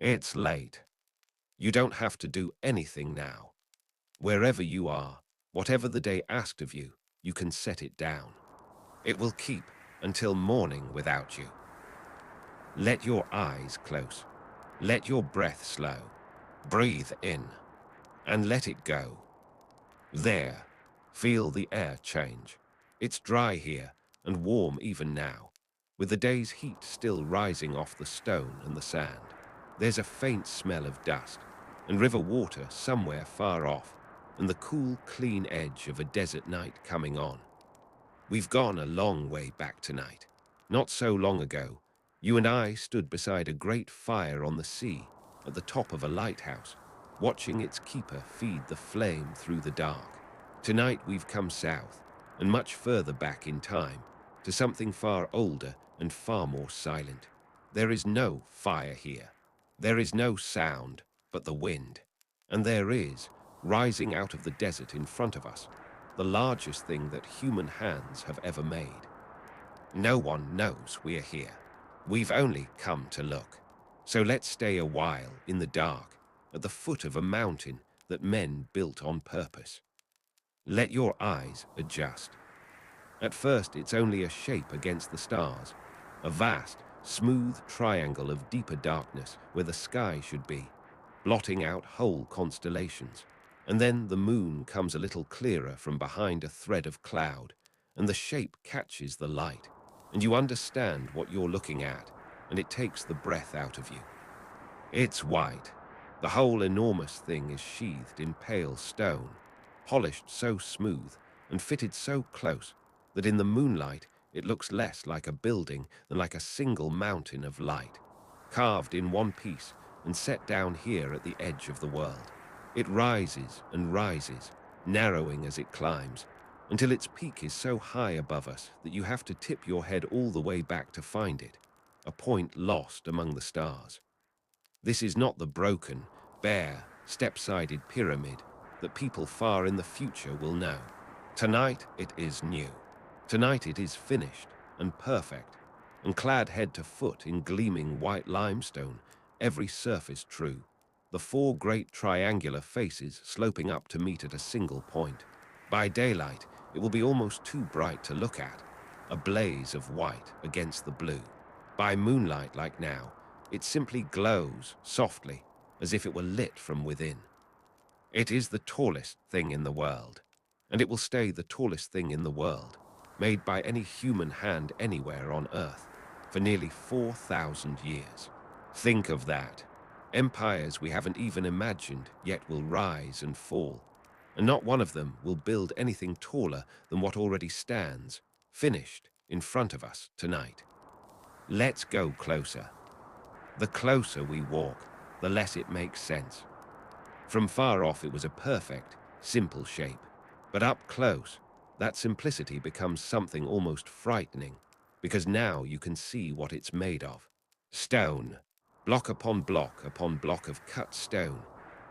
It's late. You don't have to do anything now. Wherever you are, whatever the day asked of you, you can set it down. It will keep until morning without you. Let your eyes close. Let your breath slow. Breathe in and let it go. There, feel the air change. It's dry here and warm even now, with the day's heat still rising off the stone and the sand. There's a faint smell of dust and river water somewhere far off, and the cool, clean edge of a desert night coming on. We've gone a long way back tonight. Not so long ago, you and I stood beside a great fire on the sea at the top of a lighthouse, watching its keeper feed the flame through the dark. Tonight we've come south, and much further back in time, to something far older and far more silent. There is no fire here. There is no sound but the wind. And there is, rising out of the desert in front of us, the largest thing that human hands have ever made. No one knows we're here. We've only come to look. So let's stay a while in the dark, at the foot of a mountain that men built on purpose. Let your eyes adjust. At first, it's only a shape against the stars, a vast, smooth triangle of deeper darkness where the sky should be, blotting out whole constellations. And then the moon comes a little clearer from behind a thread of cloud, and the shape catches the light, and you understand what you're looking at, and it takes the breath out of you. It's white. The whole enormous thing is sheathed in pale stone, polished so smooth and fitted so close that in the moonlight it looks less like a building than like a single mountain of light, carved in one piece and set down here at the edge of the world. It rises and rises, narrowing as it climbs, until its peak is so high above us that you have to tip your head all the way back to find it, a point lost among the stars. This is not the broken, bare, step-sided pyramid that people far in the future will know. Tonight it is new. Tonight it is finished and perfect, and clad head to foot in gleaming white limestone, every surface true. The four great triangular faces sloping up to meet at a single point. By daylight, it will be almost too bright to look at, a blaze of white against the blue. By moonlight like now, it simply glows softly, as if it were lit from within. It is the tallest thing in the world, and it will stay the tallest thing in the world, made by any human hand anywhere on Earth, for nearly 4,000 years. Think of that. Empires we haven't even imagined yet will rise and fall, and not one of them will build anything taller than what already stands, finished, in front of us tonight. Let's go closer. The closer we walk, the less it makes sense. From far off it was a perfect, simple shape, but up close, that simplicity becomes something almost frightening, because now you can see what it's made of. Stone, block upon block of cut stone,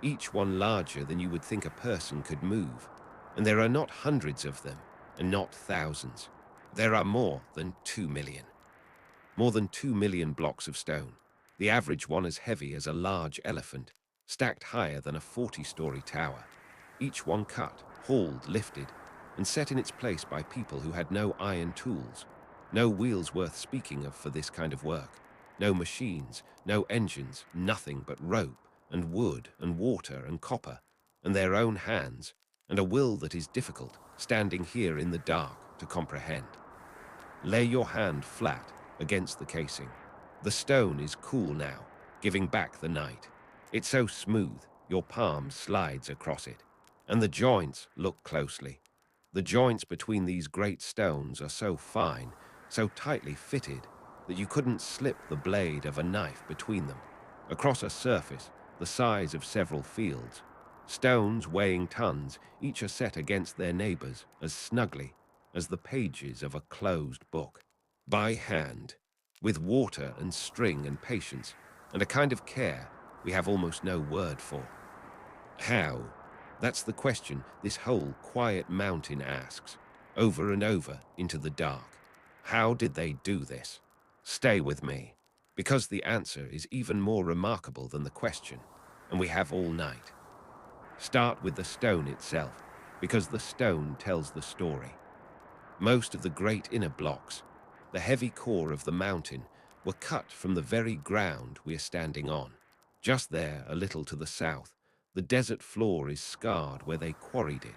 each one larger than you would think a person could move. And there are not hundreds of them, and not thousands. There are more than 2 million. More than 2 million blocks of stone, the average one as heavy as a large elephant, stacked higher than a 40-story tower, each one cut, hauled, lifted, and set in its place by people who had no iron tools, no wheels worth speaking of for this kind of work, no machines, no engines, nothing but rope and wood and water and copper, and their own hands, and a will that is difficult, standing here in the dark, to comprehend. Lay your hand flat against the casing. The stone is cool now, giving back the night. It's so smooth, your palm slides across it. And the joints, look closely. The joints between these great stones are so fine, so tightly fitted, that you couldn't slip the blade of a knife between them. Across a surface the size of several fields, stones weighing tons, each are set against their neighbors as snugly as the pages of a closed book. By hand, with water and string and patience, and a kind of care we have almost no word for. How? That's the question this whole quiet mountain asks, over and over into the dark. How did they do this? Stay with me. Because the answer is even more remarkable than the question, and we have all night. Start with the stone itself, because the stone tells the story. Most of the great inner blocks, the heavy core of the mountain, were cut from the very ground we are standing on. Just there, a little to the south, the desert floor is scarred where they quarried it,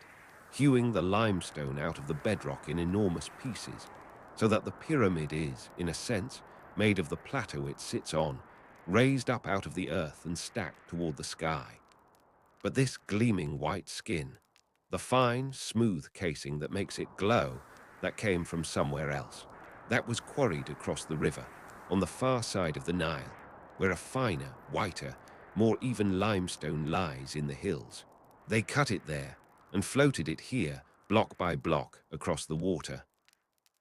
hewing the limestone out of the bedrock in enormous pieces, so that the pyramid is, in a sense, made of the plateau it sits on, raised up out of the earth and stacked toward the sky. But this gleaming white skin, the fine, smooth casing that makes it glow, that came from somewhere else. That was quarried across the river, on the far side of the Nile, where a finer, whiter, more even limestone lies in the hills. They cut it there and floated it here, block by block, across the water.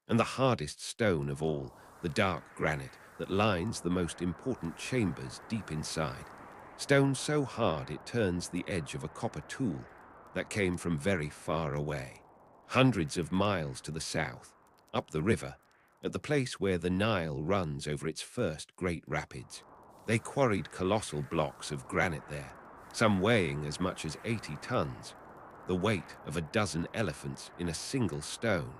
And the hardest stone of all, the dark granite that lines the most important chambers deep inside. Stone so hard it turns the edge of a copper tool that came from very far away, hundreds of miles to the south, up the river, at the place where the Nile runs over its first great rapids. They quarried colossal blocks of granite there, some weighing as much as 80 tons, the weight of a dozen elephants in a single stone,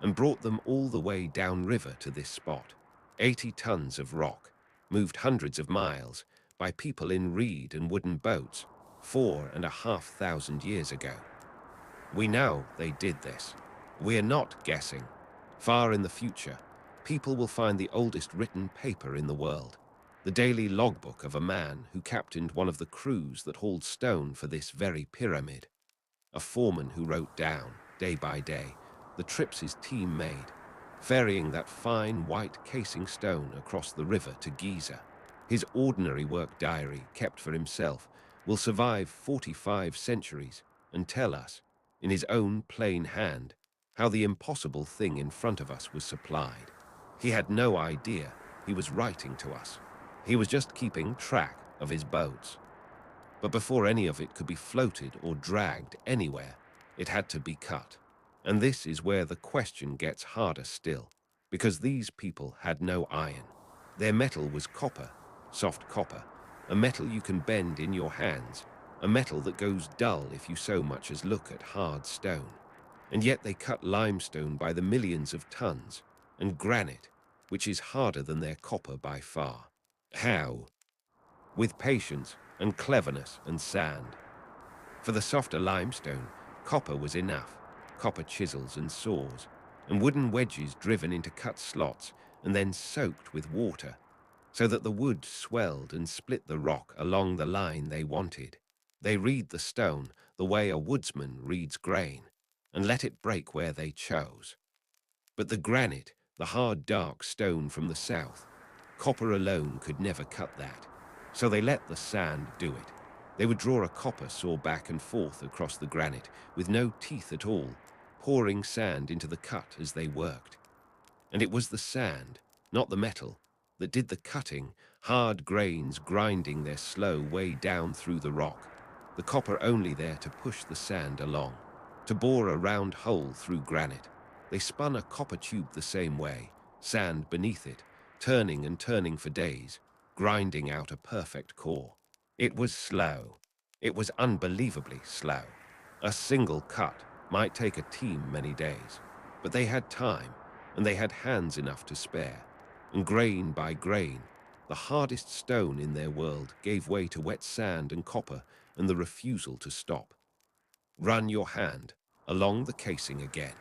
and brought them all the way downriver to this spot. 80 tons of rock, moved hundreds of miles by people in reed and wooden boats 4,500 years ago. We know they did this. We are not guessing. Far in the future, people will find the oldest written paper in the world, the daily logbook of a man who captained one of the crews that hauled stone for this very pyramid, a foreman who wrote down, day by day, the trips his team made, ferrying that fine white casing stone across the river to Giza. His ordinary work diary, kept for himself, will survive 45 centuries and tell us, in his own plain hand, how the impossible thing in front of us was supplied. He had no idea he was writing to us. He was just keeping track of his boats. But before any of it could be floated or dragged anywhere, it had to be cut. And this is where the question gets harder still, because these people had no iron. Their metal was copper, soft copper, a metal you can bend in your hands, a metal that goes dull if you so much as look at hard stone. And yet they cut limestone by the millions of tons, and granite, which is harder than their copper by far. How? With patience and cleverness and sand. For the softer limestone, copper was enough, copper chisels and saws, and wooden wedges driven into cut slots and then soaked with water, so that the wood swelled and split the rock along the line they wanted. They read the stone the way a woodsman reads grain, and let it break where they chose. But the granite, the hard dark stone from the south, copper alone could never cut that. So they let the sand do it. They would draw a copper saw back and forth across the granite with no teeth at all, pouring sand into the cut as they worked. And it was the sand, not the metal, that did the cutting, hard grains grinding their slow way down through the rock, the copper only there to push the sand along, to bore a round hole through granite. They spun a copper tube the same way, sand beneath it, turning and turning for days, grinding out a perfect core. It was slow. It was unbelievably slow. A single cut might take a team many days, but they had time, and they had hands enough to spare. And grain by grain, the hardest stone in their world gave way to wet sand and copper and the refusal to stop. Run your hand along the casing again.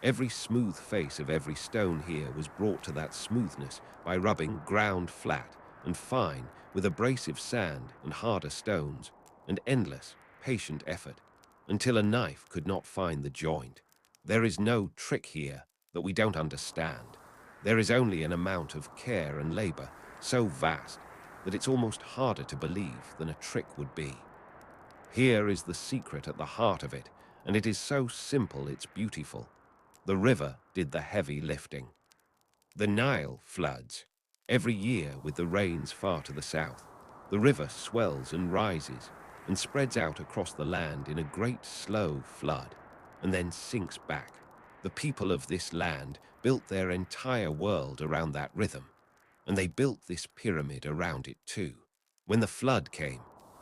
Every smooth face of every stone here was brought to that smoothness by rubbing ground flat and fine with abrasive sand and harder stones, and endless, patient effort, until a knife could not find the joint. There is no trick here that we don't understand. There is only an amount of care and labor so vast that it's almost harder to believe than a trick would be. Here is the secret at the heart of it, and it is so simple it's beautiful. The river did the heavy lifting. The Nile floods. Every year with the rains far to the south, the river swells and rises and spreads out across the land in a great slow flood, and then sinks back. The people of this land built their entire world around that rhythm, and they built this pyramid around it too. When the flood came,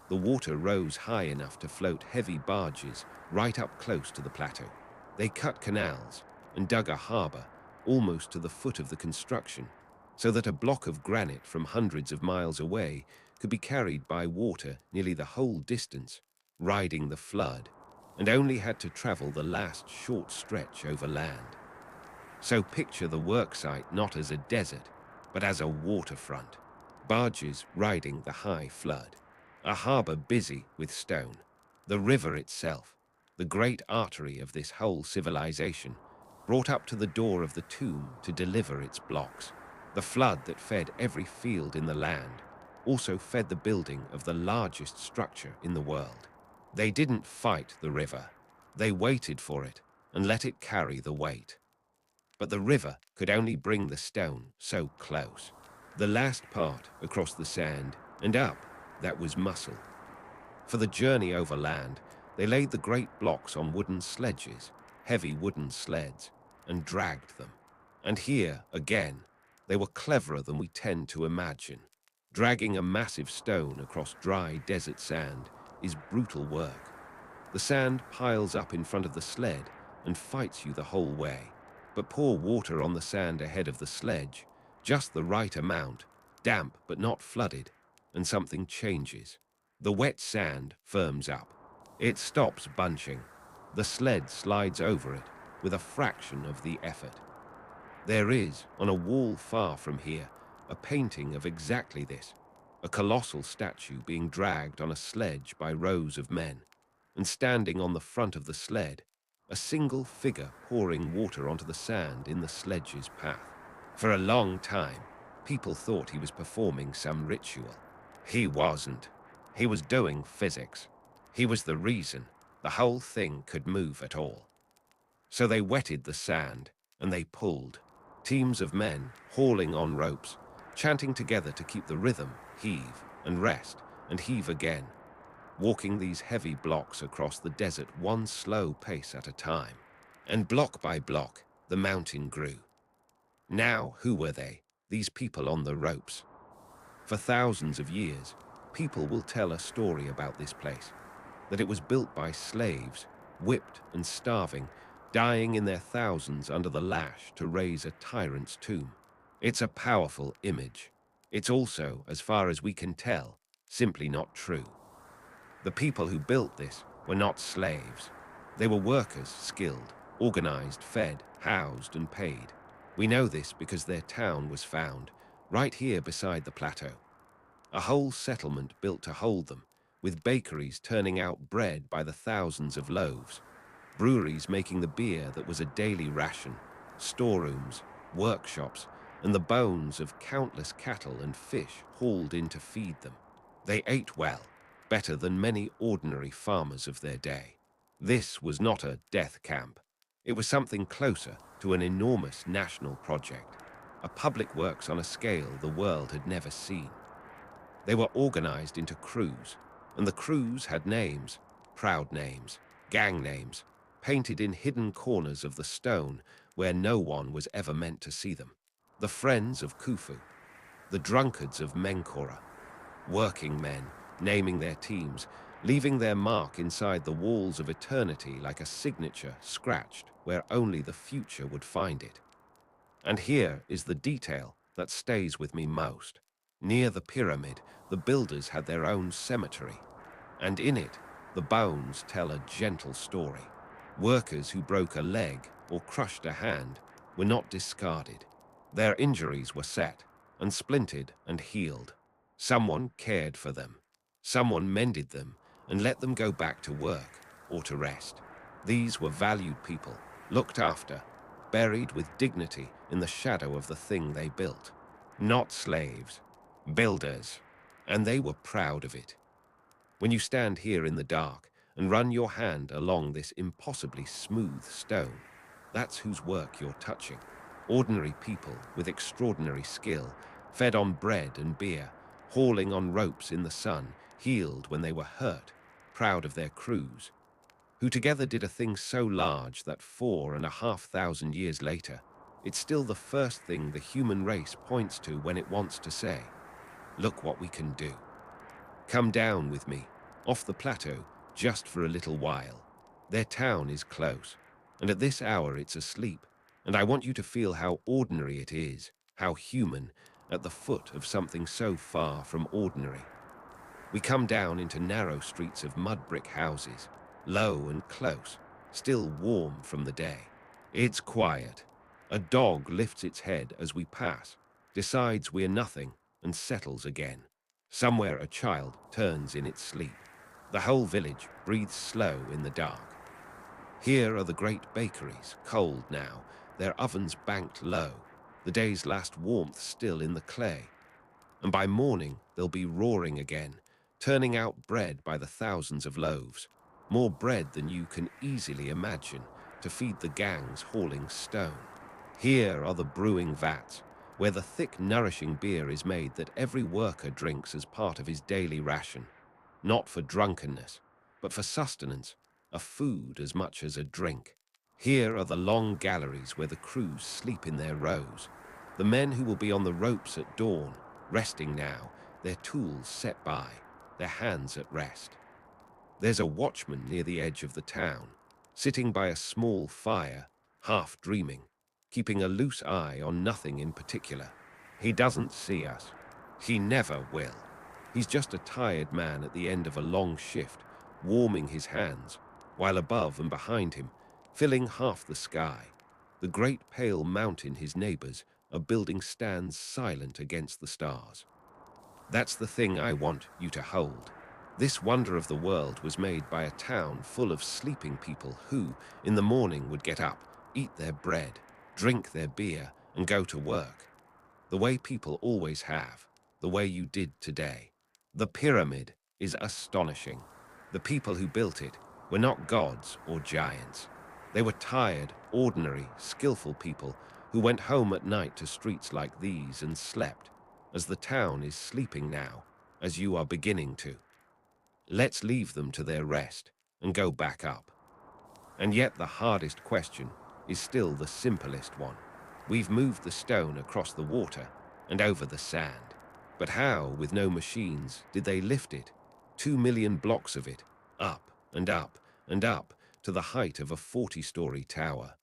the water rose high enough to float heavy barges right up close to the plateau. They cut canals and dug a harbor almost to the foot of the construction, so that a block of granite from hundreds of miles away could be carried by water nearly the whole distance, riding the flood, and only had to travel the last short stretch over land. So picture the worksite not as a desert, but as a waterfront. Barges riding the high flood, a harbor busy with stone, the river itself, the great artery of this whole civilization, brought up to the door of the tomb to deliver its blocks. The flood that fed every field in the land also fed the building of the largest structure in the world. They didn't fight the river. They waited for it and let it carry the weight. But the river could only bring the stone so close. The last part across the sand and up, that was muscle. For the journey over land, they laid the great blocks on wooden sledges, heavy wooden sleds, and dragged them. And here, again, they were cleverer than we tend to imagine. Dragging a massive stone across dry desert sand is brutal work. The sand piles up in front of the sled and fights you the whole way. But pour water on the sand ahead of the sledge, just the right amount, damp but not flooded, and something changes. The wet sand firms up. It stops bunching. The sled slides over it with a fraction of the effort. There is, on a wall far from here, a painting of exactly this, a colossal statue being dragged on a sledge by rows of men, and standing on the front of the sled, a single figure pouring water onto the sand in the sledge's path. For a long time, people thought he was performing some ritual. He wasn't. He was doing physics. He was the reason the whole thing could move at all. So they wetted the sand, and they pulled. Teams of men hauling on ropes, chanting together to keep the rhythm, heave and rest, and heave again, walking these heavy blocks across the desert one slow pace at a time. And block by block, the mountain grew. Now, who were they, these people on the ropes? For thousands of years, people will tell a story about this place, that it was built by slaves, whipped and starving, dying in their thousands under the lash to raise a tyrant's tomb. It's a powerful image. It's also, as far as we can tell, simply not true. The people who built this were not slaves. They were workers, skilled, organized, fed, housed, and paid. We know this because their town was found right here beside the plateau. A whole settlement built to hold them, with bakeries turning out bread by the thousands of loaves, breweries making the beer that was a daily ration, storerooms, workshops, and the bones of countless cattle and fish hauled in to feed them. They ate well, better than many ordinary farmers of their day. This was not a death camp. It was something closer to an enormous national project, a public works on a scale the world had never seen. They were organized into crews, and the crews had names, proud names, gang names, painted in hidden corners of the stone where no one was ever meant to see them. The friends of Khufu, the drunkards of Menkora, working men naming their teams, leaving their mark inside the walls of eternity like a signature scratched where only the future would find it. And here is the detail that stays with me most. Near the pyramid, the builders had their own cemetery, and in it, the bones tell a gentle story. Workers who broke a leg or crushed a hand were not discarded. Their injuries were set and splintered and healed. Someone cared for them. Someone mended them and let them go back to work or to rest. These were valued people, looked after, buried with dignity in the shadow of the thing they built. Not slaves, builders, and they were proud of it. When you stand here in the dark and run your hand along this impossibly smooth stone, that's whose work you're touching. Ordinary people with extraordinary skill, fed on bread and beer, hauling on ropes in the sun, healed when they were hurt, proud of their crews, who together did a thing so large that 4,500 years later, it's still the first thing the human race points to when it wants to say, "Look what we can do." Come down with me, off the plateau, just for a little while. Their town is close, and at this hour it's asleep, and I want you to feel how ordinary it is, how human, at the foot of something so far from ordinary. We come down into narrow streets of mud brick houses, low and close, still warm from the day. It's quiet. A dog lifts its head as we pass, decides we're nothing, and settles again. Somewhere a child turns in its sleep. The whole village breathes slow in the dark. Here are the great bakeries, cold now, their ovens banked low, the day's last warmth still in the clay. And by morning they'll be roaring again, turning out bread by the thousands of loaves, more bread than you can easily imagine, to feed the gangs hauling stone. Here are the brewing vats, where the thick, nourishing beer is made that every worker drinks as part of his daily ration, not for drunkenness, but for sustenance, a food as much as a drink. Here are the long galleries where the crews sleep in their rows, the men who will be on the ropes at dawn, resting now, their tools set by, their hands at rest. There's a watchman near the edge of the town, sitting by a small fire, half dreaming, keeping a loose eye on nothing in particular. He doesn't see us. He never will. He's just a tired man at the end of a long shift, warming his hands, while above and behind him, filling half the sky, the great pale mountain his neighbors are building stands silent against the stars. That's the thing I want you to hold. This wonder of the world was made by a town full of sleeping people who, in the morning, would get up, eat their bread, drink their beer, and go to work. The way people always have, the way you did today. The pyramid is astonishing. The people who built it were not gods or giants. They were tired, ordinary, skillful people who went home at night to streets like these and slept, as the town is sleeping now, as you are beginning to. Let's leave them to their rest and go back up. And yet the hardest question is still the simplest one. We've moved the stone across the water and over the sand. But how, with no machines, did they lift it, 2 million blocks of it, up and up and up to the height of a 40-story tower?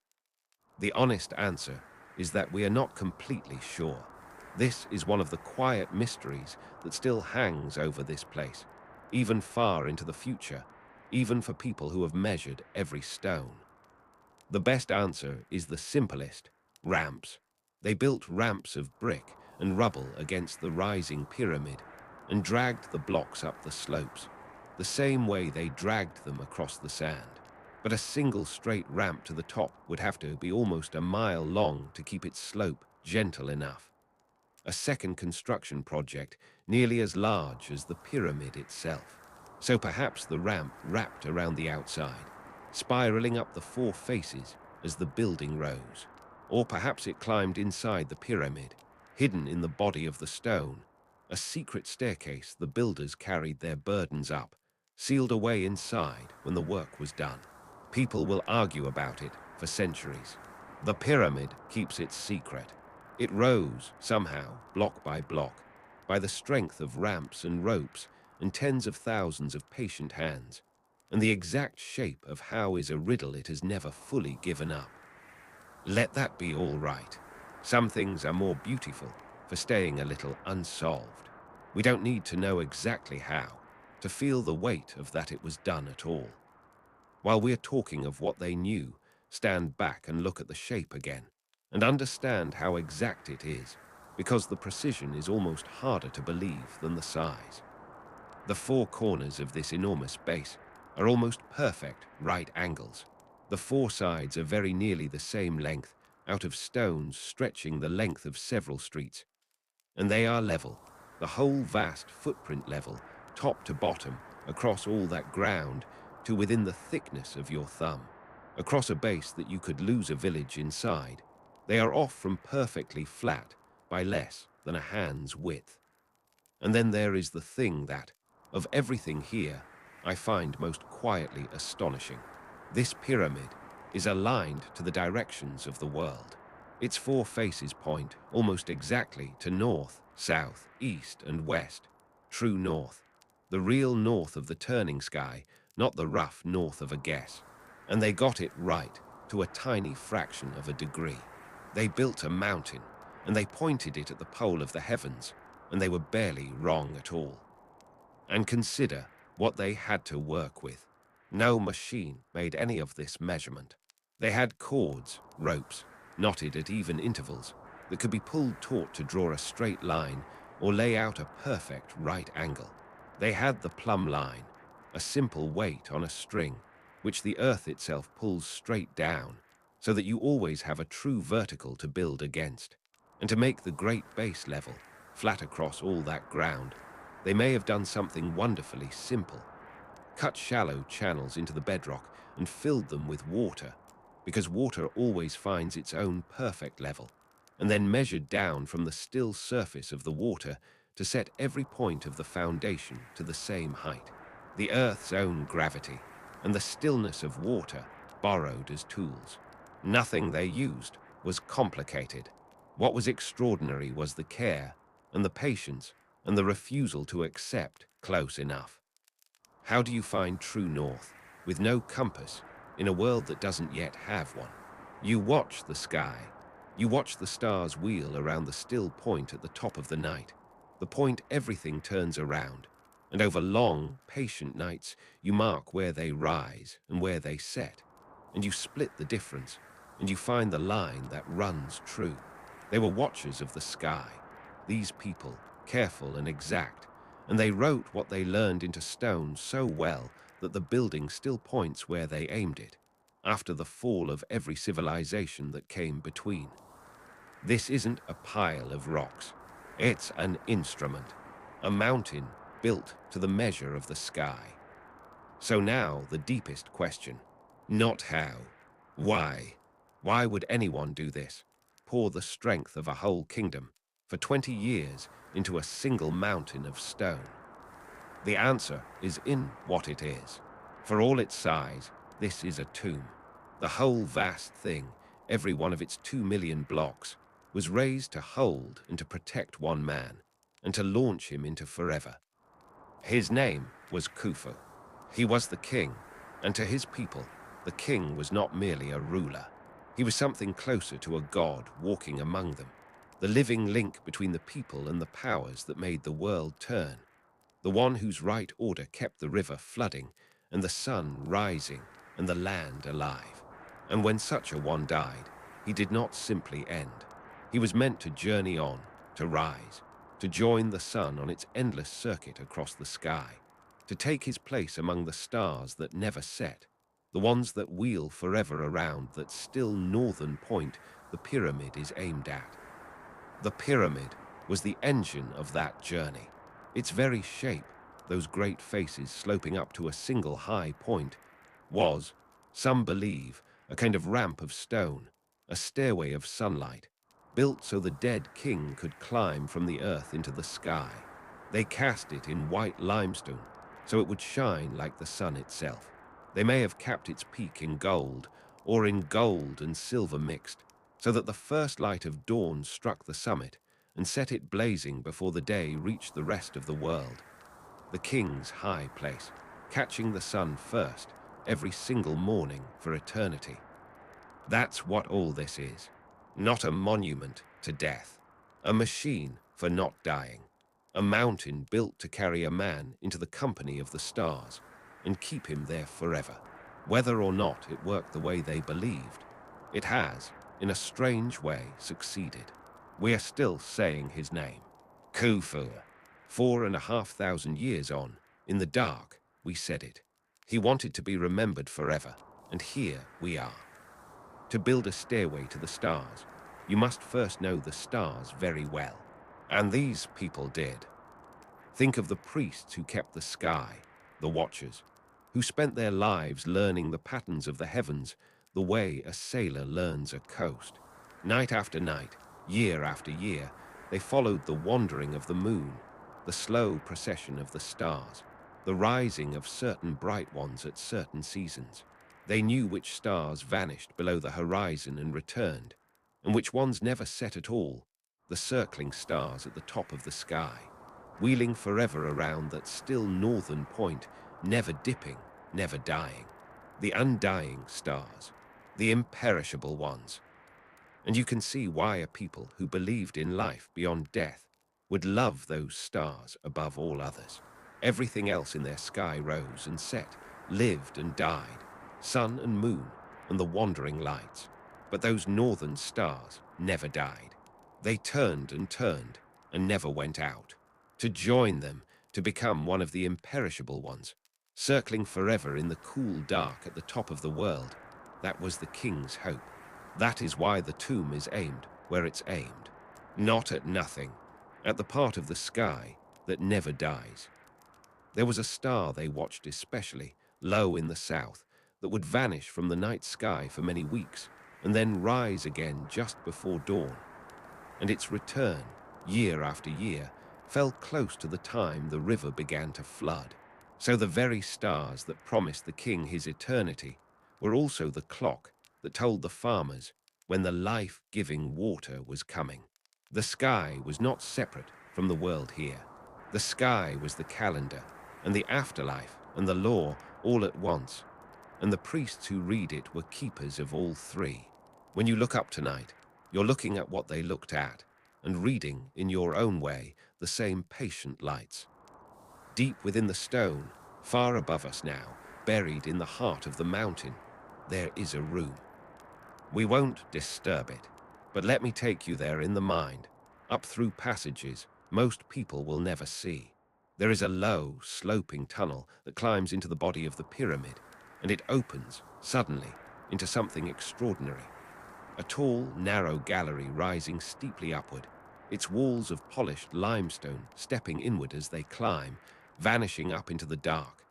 The honest answer is that we are not completely sure. This is one of the quiet mysteries that still hangs over this place, even far into the future, even for people who have measured every stone. The best answer is the simplest: ramps. They built ramps of brick and rubble against the rising pyramid and dragged the blocks up the slopes, the same way they dragged them across the sand. But a single straight ramp to the top would have to be almost a mile long to keep its slope gentle enough. A second construction project nearly as large as the pyramid itself. So perhaps the ramp wrapped around the outside, spiraling up the four faces as the building rose. Or perhaps it climbed inside the pyramid, hidden in the body of the stone, a secret staircase the builders carried their burdens up, sealed away inside when the work was done. People will argue about it for centuries. The pyramid keeps its secret. It rose, somehow, block by block, by the strength of ramps and ropes and tens of thousands of patient hands, and the exact shape of how is a riddle it has never fully given up. Let that be all right. Some things are more beautiful for staying a little unsolved. We don't need to know exactly how, to feel the weight of that it was done at all. While we're talking of what they knew, stand back and look at the shape again, and understand how exact it is, because the precision is almost harder to believe than the size. The four corners of this enormous base are almost perfect right angles. The four sides are very nearly the same length, out of stones stretching the length of several streets. And they are level, the whole vast footprint level, top to bottom, across all that ground, to within the thickness of your thumb, across a base that you could lose a village inside. They are off from perfectly flat by less than a hand's width. And then there is the thing that, of everything here, I find most quietly astonishing. This pyramid is aligned to the directions of the world. Its four faces point almost exactly to north, south, east, and west. True north. The real north of the turning sky, not the rough north of a guess. And they got it right, to a tiny fraction of a degree. They built a mountain, and they pointed it at the pole of the heavens, and they were barely wrong at all. And consider what they had to work with. No machine made any of this measurement. They had cords, ropes, knotted at even intervals, that could be pulled taut to draw a straight line or lay out a perfect right angle. They had the plumb line, a simple weight on a string, which the earth itself pulls straight down, so that you always have a true vertical to build against. And to make the great base level, flat across all that ground, they may have done something wonderfully simple. Cut shallow channels into the bedrock and filled them with water, because water always finds its own perfect level, and then measured down from the still surface of the water to set every point of the foundation to the same height. The earth's own gravity and the stillness of water borrowed as tools. Nothing they used was complicated. What was extraordinary was the care and the patience and the refusal to accept close enough. How do you find true north with no compass in a world that doesn't yet have one? You watch the sky. You watch the stars wheel around the still point at the top of the night, the point everything turns around. And over long, patient nights, you mark where they rise and where they set. And you split the difference, and you find the line that runs true. They were watchers of the sky. These people, careful and exact, and they wrote what they learned into stone so well that the building still points where they aimed it, after the fall of every civilization that came between. This isn't a pile of rocks. It's an instrument, a mountain built to the measure of the sky. So now the deepest question, not how, why? Why would anyone do this? Pour the strength of a whole kingdom for 20 years into a single mountain of stone? The answer is in what it is. For all its size, this is a tomb. The whole vast thing, every one of its 2 million blocks, was raised to hold and to protect one man, and to launch him into forever. His name was Khufu. He was the king, and to his people, the king was not merely a ruler. He was something closer to a god walking among them, the living link between the people and the powers that made the world turn, the one whose right order kept the river flooding and the sun rising and the land alive. And when such a one died, he did not simply end. He was meant to journey on, to rise, to join the sun on its endless circuit across the sky, to take his place among the stars that never set, the ones that wheel forever around that still northern point the pyramid is aimed at. The pyramid was the engine of that journey. Its very shape, those great faces sloping up to a single high point, was, some believe, a kind of ramp of stone, a stairway of sunlight, built so the dead king could climb from the earth into the sky. They cast it in white limestone, so it would shine like the sun itself. They may have capped its peak in gold, or in gold and silver mixed, so that the first light of dawn struck the summit and set it blazing before the day reached the rest of the world. The king's high place, catching the sun first every single morning for eternity. That's what all this is. Not a monument to death, a machine for not dying, a mountain built to carry a man into the company of the stars and keep him there forever. Whether or not it worked the way they believed, it has, in a strange way, succeeded. We are still saying his name. Khufu. 4,500 years on, in the dark, we said it. He wanted to be remembered forever, and here we are. To build a stairway to the stars, you must first know the stars very well. And these people did. Think of the priests who kept the sky, the watchers, who spent their lives learning the patterns of the heavens the way a sailor learns a coast. Night after night, year after year, they followed the wandering of the moon, the slow procession of the stars, the rising of certain bright ones at certain seasons. They knew which stars vanished below the horizon and returned, and which ones never set at all, the circling stars at the top of the sky, wheeling forever around that still northern point, never dipping, never dying. The undying stars, the imperishable ones. And you can see why a people who believed in life beyond death would love those stars above all others. Everything else in their sky rose and set, lived and died, sun and moon and the wandering lights. But those northern stars never died. They turned and never went out. To join them, to become one of the imperishable ones, circling forever in the cool dark at the top of the world, that was the king's hope. That is why the tomb is aimed where it's aimed, not at nothing, at the part of the sky that never dies. There was a star they watched especially, low in the south, that would vanish from the night sky for many weeks, and then rise again just before dawn. And its return, year after year, fell close to the time the river began to flood. So the very stars that promised the king his eternity were also the clock that told the farmers when the life-giving water was coming. The sky was not separate from the world here. The sky was the calendar, and the afterlife and the law all at once, and the priests who read it were keepers of all three. When you look up tonight, you're looking at what they looked at, and reading, in your own way, the same patient lights. Deep within the stone, far above us now, buried in the heart of the mountain, there is a room. We won't disturb it, but let me take you there in the mind, up through passages most people will never see. There is a low, sloping tunnel that climbs into the body of the pyramid, and it opens, suddenly, into something extraordinary. A tall, narrow gallery rising steeply upward, its walls of polished limestone stepping inward as they climb, vanishing up into the dark.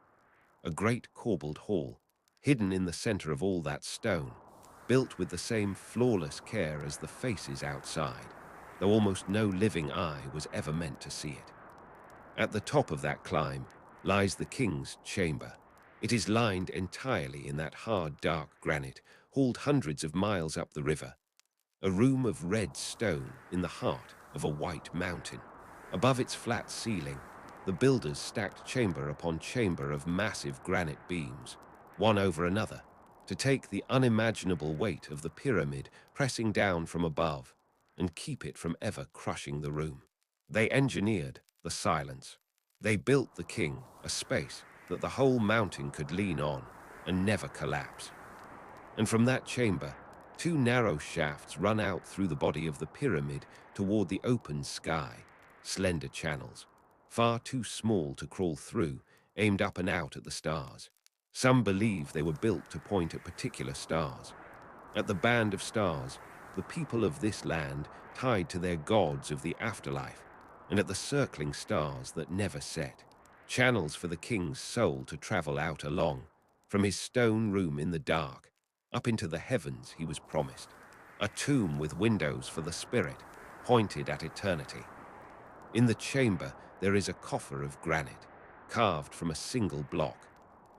A great corbelled hall, hidden in the center of all that stone, built with the same flawless care as the faces outside, though almost no living eye was ever meant to see it. At the top of that climb lies the king's chamber. It is lined entirely in that hard, dark granite, hauled hundreds of miles up the river. A room of red stone in the heart of a white mountain. Above its flat ceiling, the builders stacked chamber upon chamber of massive granite beams, one over another, to take the unimaginable weight of the pyramid pressing down from above and keep it from ever crushing the room. They engineered the silence. They built the king a space that the whole mountain could lean on and never collapse. And from that chamber, two narrow shafts run out through the body of the pyramid toward the open sky, slender channels, far too small to crawl through, aimed up and out at the stars. Some believe they were built to point at particular stars. At the band of stars, the people of this land tied to their gods of the afterlife, and at the circling stars that never set, channels for the king's soul to travel out along, from his stone room in the dark, up into the heavens he was promised, a tomb with windows for the spirit, pointed at eternity. In the chamber there is a coffer of granite, carved from a single block,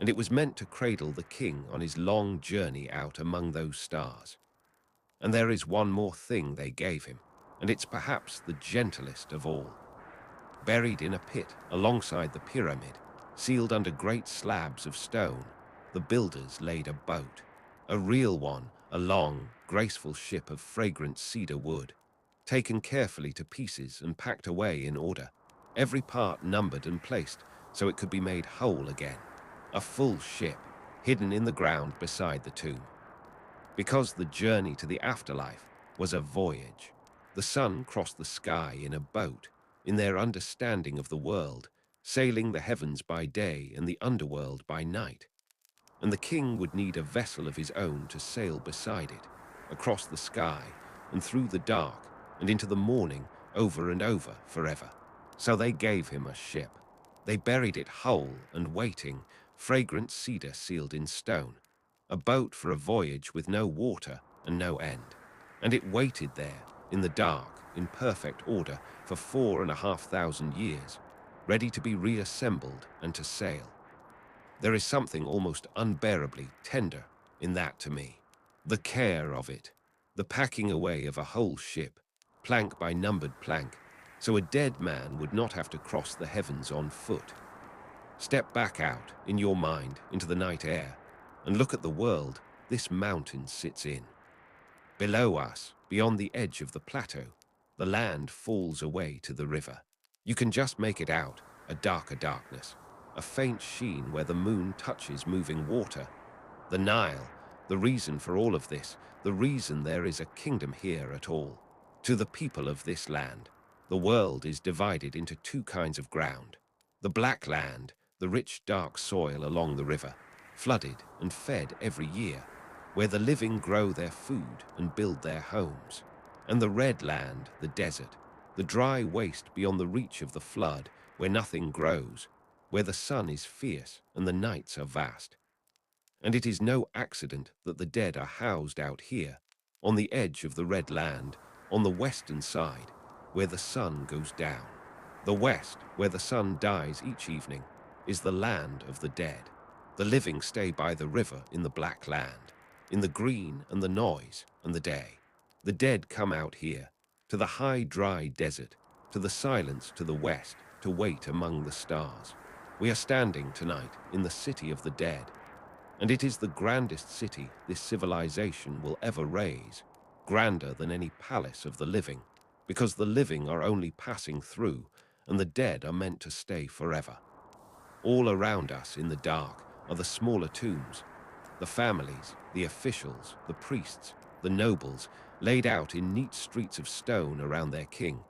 and it was meant to cradle the king on his long journey out among those stars. And there is one more thing they gave him, and it's perhaps the gentlest of all. Buried in a pit alongside the pyramid, sealed under great slabs of stone, the builders laid a boat. A real one, a long, graceful ship of fragrant cedar wood, taken carefully to pieces and packed away in order, every part numbered and placed so it could be made whole again. A full ship, hidden in the ground beside the tomb. Because the journey to the afterlife was a voyage. The sun crossed the sky in a boat, in their understanding of the world, sailing the heavens by day and the underworld by night. And the king would need a vessel of his own to sail beside it, across the sky and through the dark and into the morning, over and over forever. So they gave him a ship. They buried it whole and waiting, fragrant cedar sealed in stone, a boat for a voyage with no water and no end. And it waited there, in the dark, in perfect order, for 4,500 years, ready to be reassembled and to sail. There is something almost unbearably tender in that to me. The care of it, the packing away of a whole ship, plank by numbered plank, so a dead man would not have to cross the heavens on foot. Step back out, in your mind, into the night air, and look at the world this mountain sits in. Below us, beyond the edge of the plateau, the land falls away to the river. You can just make it out, a darker darkness, a faint sheen where the moon touches moving water. The Nile, the reason for all of this, the reason there is a kingdom here at all. To the people of this land, the world is divided into two kinds of ground. The black land, the rich dark soil along the river, flooded and fed every year, where the living grow their food and build their homes. And the red land, the desert, the dry waste beyond the reach of the flood, where nothing grows, where the sun is fierce and the nights are vast. And it is no accident that the dead are housed out here, on the edge of the red land, on the western side, where the sun goes down. The west, where the sun dies each evening, is the land of the dead. The living stay by the river in the black land, in the green and the noise and the day. The dead come out here, to the high dry desert, to the silence to the west, to wait among the stars. We are standing tonight in the city of the dead, and it is the grandest city this civilization will ever raise, grander than any palace of the living, because the living are only passing through, and the dead are meant to stay forever. All around us in the dark are the smaller tombs, the families, the officials, the priests, the nobles, laid out in neat streets of stone around their king,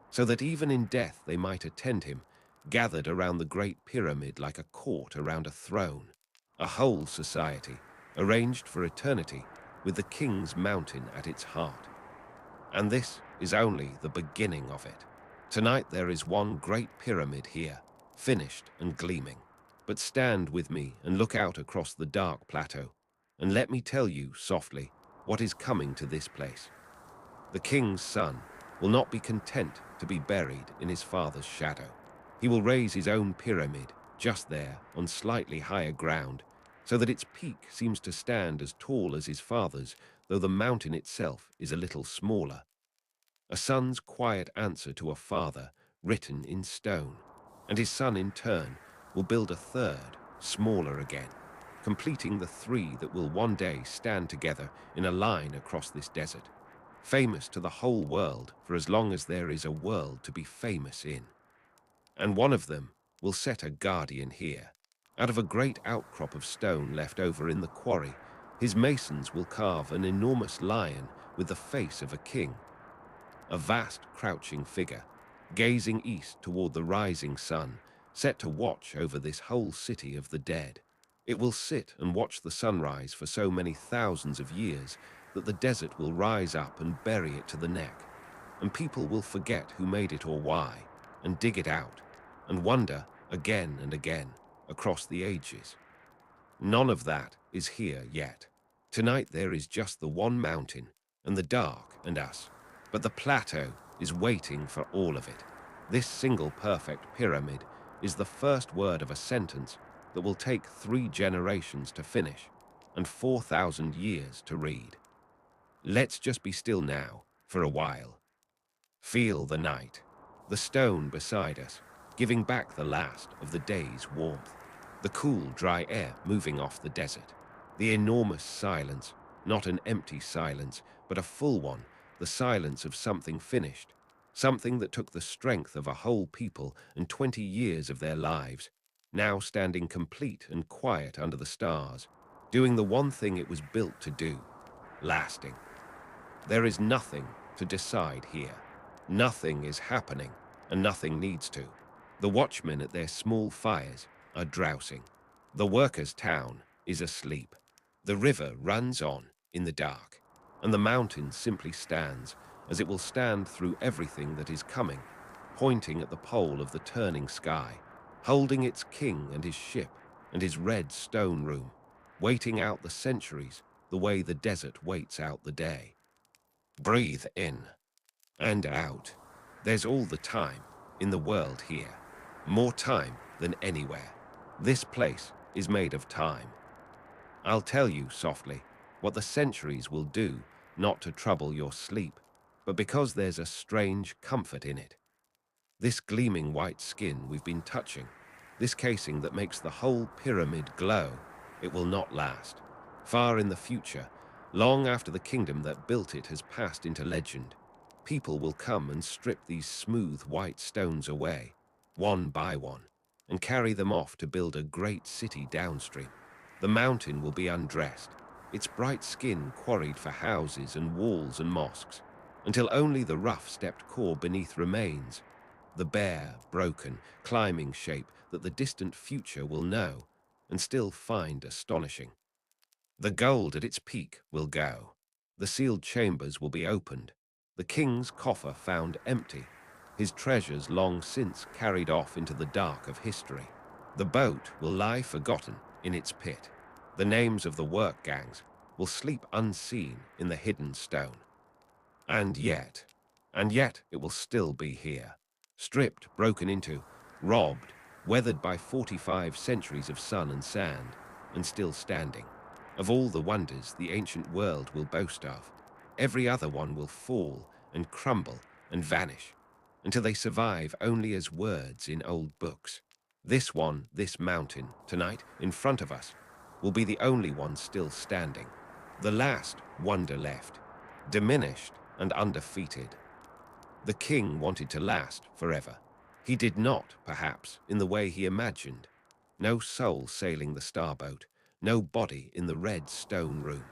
so that even in death they might attend him, gathered around the Great Pyramid like a court around a throne. A whole society, arranged for eternity, with the King's Mountain at its heart. And this is only the beginning of it. Tonight there is one great pyramid here, finished and gleaming. But stand with me and look out across the dark plateau, and let me tell you softly what is coming to this place. The king's son will not be content to be buried in his father's shadow. He will raise his own pyramid just there on slightly higher ground, so that its peak seems to stand as tall as his father's, though the mountain itself is a little smaller. A son's quiet answer to a father written in stone, and his son in turn will build a third, smaller again, completing the three that will one day stand together in a line across this desert, famous to the whole world for as long as there is a world to be famous in. And one of them will set a guardian here. Out of a great outcrop of stone left over in the quarry, his masons will carve an enormous lion with the face of a king, a vast crouching figure, gazing east toward the rising sun, set to watch over this whole city of the dead. It will sit and watch the sunrise for so many thousands of years that the desert will rise up and bury it to the neck, and people will forget who made it or why, and dig it out, and wonder again and again across the ages. None of that is here yet. Tonight there is just the one mountain, and the dark and us, but the plateau is waiting for all of it. This single perfect pyramid is the first word of a sentence that will take 3 generations to finish and 4,000 years to read. Let's just be still now, for a while. Feel the night, the stone beside us, giving back the last of the day's warmth, the cool, dry air moving off the desert, the enormous silence, not an empty silence, but a full one, the silence of something finished, something that took the strength of a whole people and 20 years of their lives, now standing complete and quiet under the stars, doing the one thing it was built to do, lasting. There is nothing to decide here. Nothing is happening, and nothing needs to. The watchmen at their small fires are drowsing. The workers' town is asleep. The river runs on in the dark, and the mountain simply stands, as it will stand through everything that is coming, pointing at the pole of the turning sky, holding its king and his ship and his red stone room, waiting out the centuries the way the desert waits out the day. Breathe in and out. There's all the time in the world here, more time than anywhere. This place is made of time. I'll tell you softly what the centuries will do not to trouble your sleep, but because there's a strange comfort in it. This gleaming white skin we've been touching, this casing that makes the whole pyramid glow, it will not last. Far in the future, long after the kingdom that built it has passed into legend, people will come and strip these smooth white stones away, one by one, and carry them off to build a great city downstream. The mountain will be undressed, its bright skin quarried for houses and walls and mosques, until only the rough-stepped core beneath remains, the bare, broken, climbing shape that the distant future will know and still find astonishing. The gold at its peak will go. The sealed chambers will be opened. The king's coffer found empty, his treasures long since carried off into the dark of history. The boat will lie forgotten in its pit. The names of the work gangs will sleep unseen in the hidden stone. And yet, it will still be here. Stripped, broken into, robbed, weathered by 45 centuries of sun and sand, and still standing. Of all the wonders the ancient world will boast of, every other one will fall and crumble and vanish, until they survive only as words in old books. This one, this mountain, tonight, in front of us, will be the only one still standing. The last wonder left, diminished and undefeated. The king wanted to last forever. He did not, perhaps, in the way he imagined. No soul sailing the starboat, no body in the red stone room.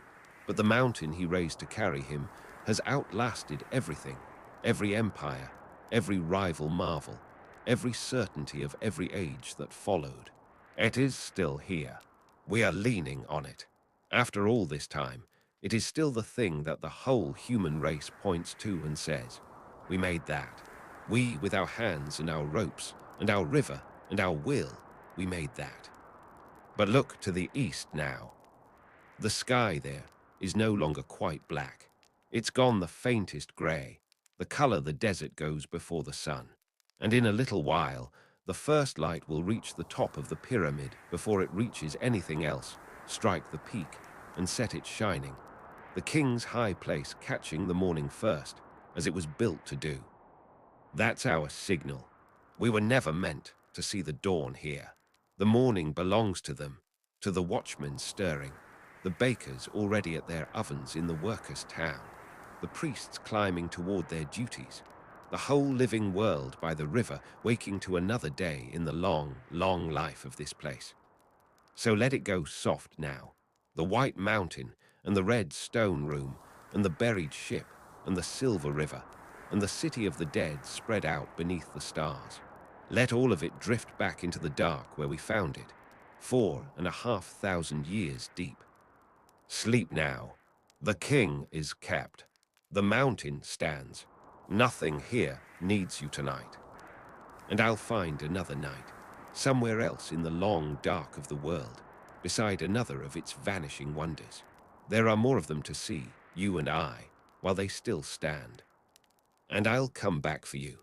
But the mountain he raised to carry him has outlasted everything, every empire, every rival marvel, every certainty of every age that followed. It is still here. We are leaning on it. After all this time, it is still the thing that the whole human race points to and says, "We made that. We, with our hands and our ropes and our river and our will, we made that." But look to the east now. The sky there is no longer quite black. It's gone the faintest grey, the colour the desert goes before the sun. And in a little while, the first light will reach the top of the pyramid before it reaches anything else, strike the peak, and set it shining. The king's high place catching the morning first, as it was built to do. That's our signal. We were never meant to see the dawn here. The morning belongs to them, to the watchmen stirring, the bakers already at their ovens in the workers' town, the priests climbing toward their duties, the whole living world by the river waking to another day in the long, long life of this place. So let it go soft now. The white mountain and the red stone room and the buried ship and the silver river and the city of the dead spread out beneath the stars. Let all of it drift back into the dark where we found it, 4,500 years deep. Sleep now. The king is kept. The mountain stands. Nothing here needs you tonight. And I'll find another night, somewhere else in the long dark of the world, beside another of its vanishing wonders. There are more of them to see, you and I, while they still stand. And I'll come back for you.